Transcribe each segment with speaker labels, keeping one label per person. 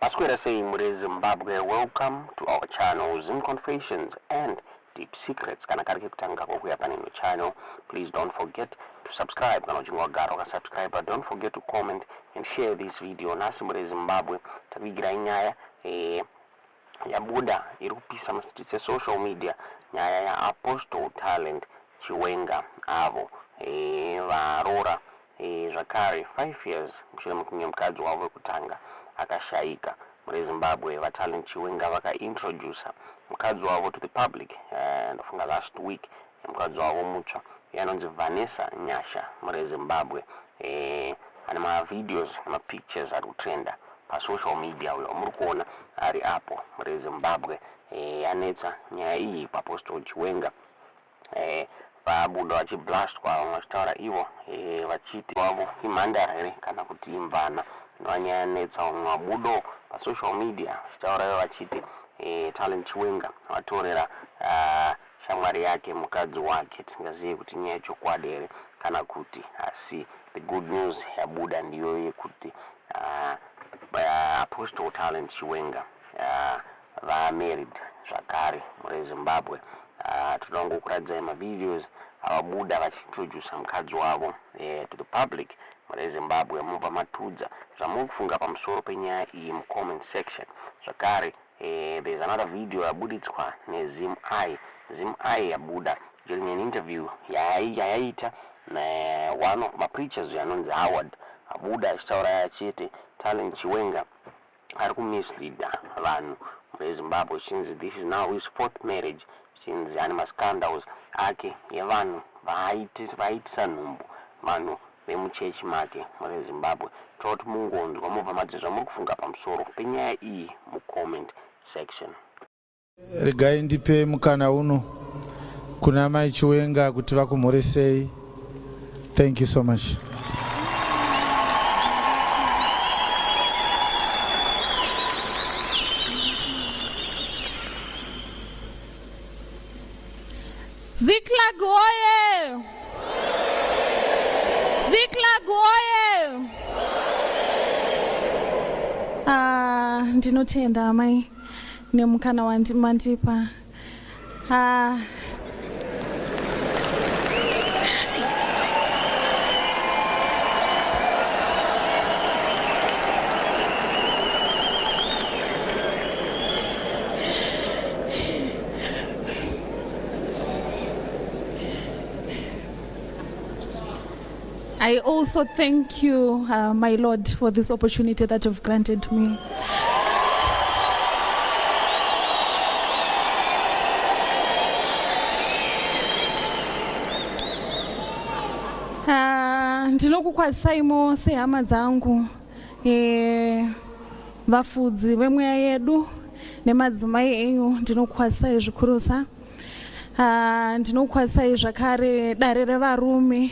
Speaker 1: Masquera saying muri Zimbabwe, welcome to our channel Zim Confessions and Deep Secrets. Kana kari kutanga kuya pani no channel. Please don't forget to subscribe. Kana uchingwa garo ka subscribe, but don't forget to comment and share this video. Nasi muri Zimbabwe tabigira inyaya ya Buddha irupisa mastitse social media nyaya ya Apostle Talent Chiwenga avo varora zvakare 5 years mushure mekunge mukadzi wavo kutanga akashaika muri Zimbabwe. Talent Chiwenga vakaintroduce mukadzi wavo to the public ndofunga last week. Mukadzi wavo mutsva yanonzi Vanessa Nyasha muri Zimbabwe. Ane mavideos nemapictures ari kutrenda pasocial media. Uyo muri kuona ari apo muri Zimbabwe. Yanetsa nyaya iyi paApostle Chiwenga. Vabuda vachiblast kwavo vachitaura ivo vachiti wavo imhandara here kana kuti imvana. Vanyaya yanetsa vamwe vabudo pasocial media vachitaura ivo vachiti Talent Chiwenga vatorera shamwari yake mukadzi wake. Tisingazivi kuti nyaya yechokwadi here kana kuti asi. The good news yabuda ndiyo yekuti Apostle Talent Chiwenga married zvakare muri Zimbabwe. Tinongokuradzai mavideos avabuda vachiintroduce mukadzi wavo to the public muri Zimbabwe. Mubva matudza zvamuri kufunga pamusoro penyaya iyi mucomment section. Zvakare there's another video yabuditswa neZim I. Zim I yabuda during an interview yayaita one of my preachers yanonzi Howard. Abuda achitaura achiti Talent Chiwenga ari kumisleada vanhu muri Zimbabwe since this is now his 4th marriage, since ane mascandals ake yevanhu vaitisa nhumbu vanhu vemuchechi make muri Zimbabwe. Toti mungonzwa mubva madzi zvamuri kufunga pamusoro penyaya iyi mucomment section.
Speaker 2: Regai ndipe mukana uno kuna mai Chiwenga kuti vakumhoresei. Thank you so much.
Speaker 3: Ziklag oye! Ziklag oye! Ndinotenda mai nemukana wandipa. I also thank you, my Lord, for this opportunity that you've granted me. Ndinokukwazisai sehama dzangu, vafudzi vemweya yedu nemadzimai enyu. Ndinokukwazisai zvikurusa. Ndinokukwazisai zvakare dare revarume.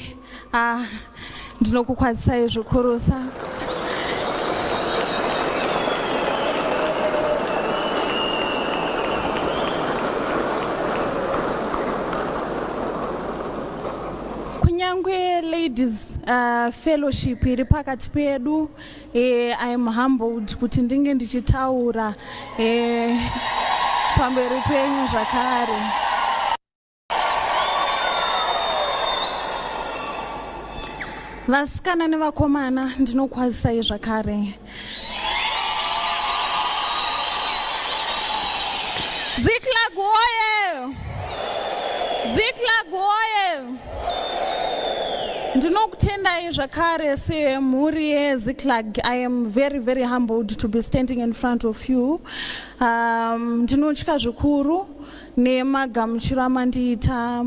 Speaker 3: Ndinokukwazisai zvikurusa. Kunyangwe ladies fellowship iri pakati pedu, I am humbled kuti ndinge ndichitaura pamberi penyu zvakare. Vasikana nevakomana, ndinokukwazisai zvakare. Ziklag oye! Ziklag oye! Ndinokutendai zvakare semhuri yeZiklag. I am very, very humbled to be standing in front of you. Ndinotya zvikuru nemagamuchiro amandiita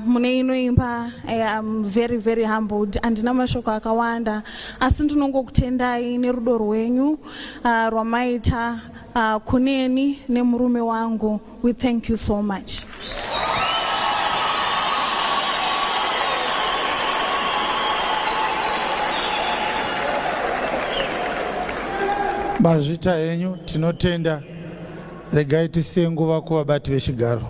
Speaker 3: mune ino imba. I am very, very humbled. Andina mashoko akawanda, asi ndinongokutendai nerudo rwenyu rwamaita kuneni nemurume wangu. We thank you so much.
Speaker 2: Mazvita enyu tinotenda. Regai tisiye nguva kuvabati vechigaro.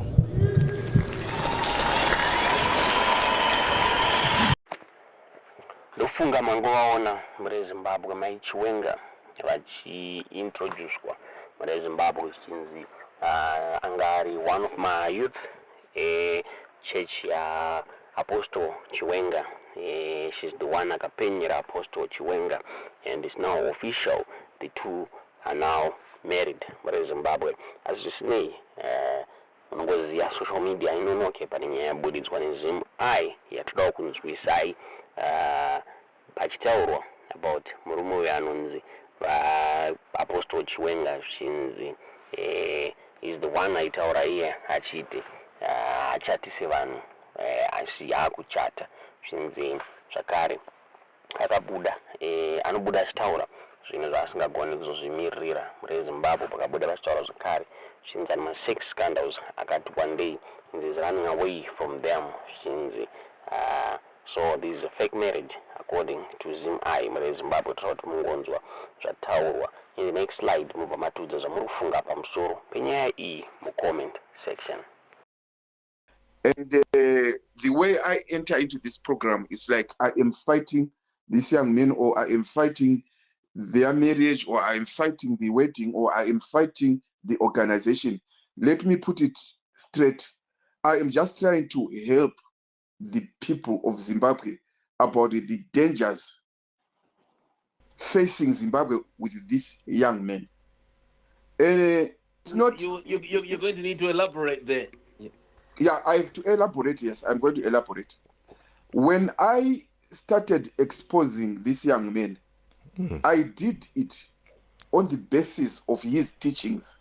Speaker 1: Ndofunga mangovaona muri Zimbabwe Mai Chiwenga vachiintroducedwa muri Zimbabwe zvichinzi angari one of my youth church Apostle Chiwenga. She's the one akapenyera Apostle Chiwenga, and it's now official. The two are now married muri Zimbabwe. As you see, ngoziya social media inonoke panyaya yabudidzwa neZimI yatodawo kunzwisai pachitaurwa about murume uyu anonzi Apostle Chiwenga zvichinzi is the one aitaura iye achiti achatise vanhu akuchata zvinzi zvakare akabuda anobuda achitaura zvinhu zvaasingagoni kuzozvimirira muri Zimbabwe. Pakabuda vachitaura zvakare zvinzi ana 6 scandals akati one day is running away from them zvinzi so this is a fake marriage according to ZimI muri Zimbabwe. Toda kuti mungonzwa zvataurwa. In the next slide mubva matudza zvamuri kufunga pamusoro penyaya iyi mucomment section.
Speaker 4: And the way I enter into this program is like I am fighting these young men, or I am fighting their marriage, or I am fighting the wedding, or I am fighting the organization. Let me put it straight. I am just trying to help the people of Zimbabwe about the dangers facing Zimbabwe with these young men. And it's not...
Speaker 5: You're going to need to elaborate there.
Speaker 4: Yeah, I have to elaborate. Yes, I'm going to elaborate. When I started exposing these young men, I did it on the basis of his teachings.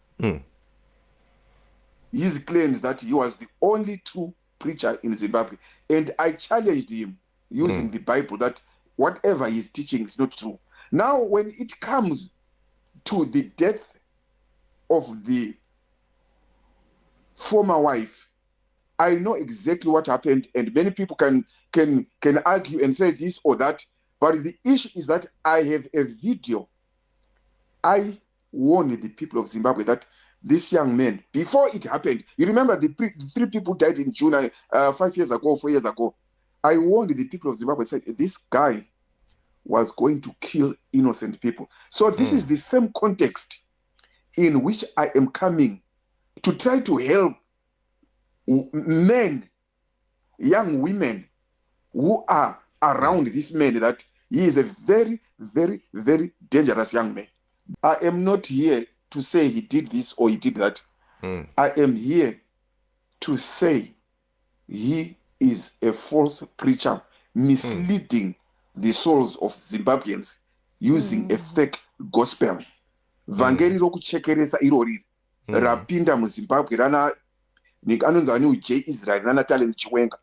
Speaker 4: His claims that he was the only true preacher in Zimbabwe. And I challenged him using the Bible that whatever he's teaching is not true. Now, when it comes to the death of the former wife, I know exactly what happened, and many people can argue and say this or that, but the issue is that I have a video. I warned the people of Zimbabwe that this young man, before it happened, you remember the 3 people died in June 5 years ago, 4 years ago. I warned the people of Zimbabwe, said this guy was going to kill innocent people. So this is the same context in which I am coming to try to help men, young women who are around this man, that he is a very, very, very dangerous young man. I am not here to say he did this or he did that. I am here to say he is a false preacher, misleading the souls of Zimbabweans using a fake gospel. Vangeri rokuchekeresa irori rapinda muZimbabwe rana anonzani J Israel rana Talent Chiwenga.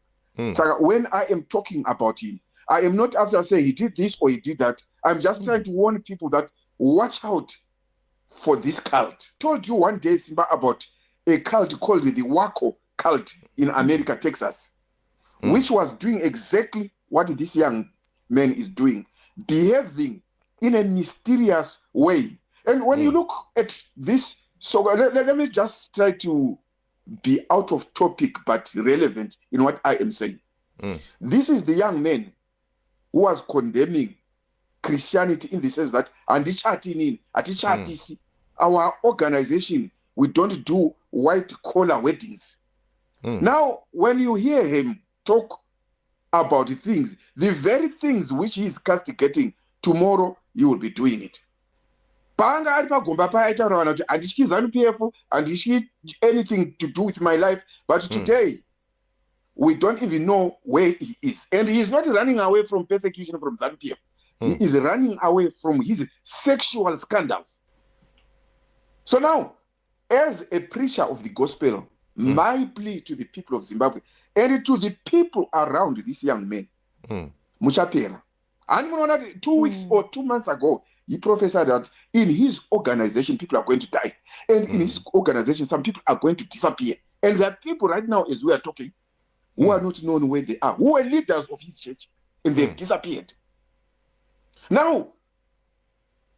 Speaker 4: So when I am talking about him, I am not after saying he did this or he did that. I'm just trying to warn people that watch out for this cult. Told you one day, Simba, about a cult called the Waco cult in America, Texas, which was doing exactly what this young man is doing, behaving in a mysterious way. And when you look at this, so let me just try to be out of topic but relevant in what I am saying. This is the young man who was condemning Christianity in the sense that our organization, we don't do white collar weddings. Now, when you hear him talk about things, the very things which he is castigating, tomorrow you will be doing it. Panga ari pagomba paitaura vanhu kuti handityi ZANU-PF, handityi anything to do with my life, but today we don't even know where he is. And he is not running away from persecution from ZANU-PF. He is running away from his sexual scandals. So now, as a preacher of the gospel, my plea to the people of Zimbabwe and to the people around this young man, Muchapela, and 2 weeks or 2 months ago, he prophesied that in his organization, people are going to die. And in his organization, some people are going to disappear. And there are people right now, as we are talking, who are not known where they are, who are leaders of his church, and they've disappeared. Now,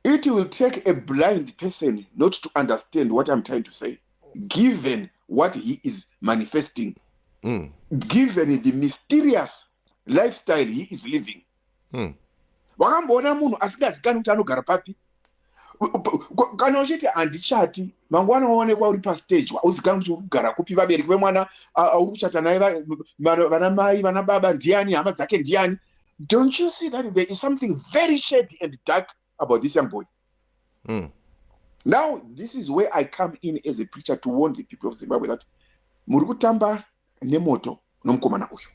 Speaker 4: it will take a blind person not to understand what I'm trying to say, given what he is manifesting, given the mysterious lifestyle he is living. wakamboona munhu asingazikani kuti anogara papi? Kana uchiti handichati mangwana waonekwa uri pastage hauzikani kuti uri kugara kupi, vabereki vemwana uri kuchata naye, vana mai vana baba ndiani, hama dzake ndiani? Don't you see that there is something very shady and dark about this young boy? Now this is where I come in as a preacher to warn the people of Zimbabwe that muri kutamba nemoto nomukomana uyu.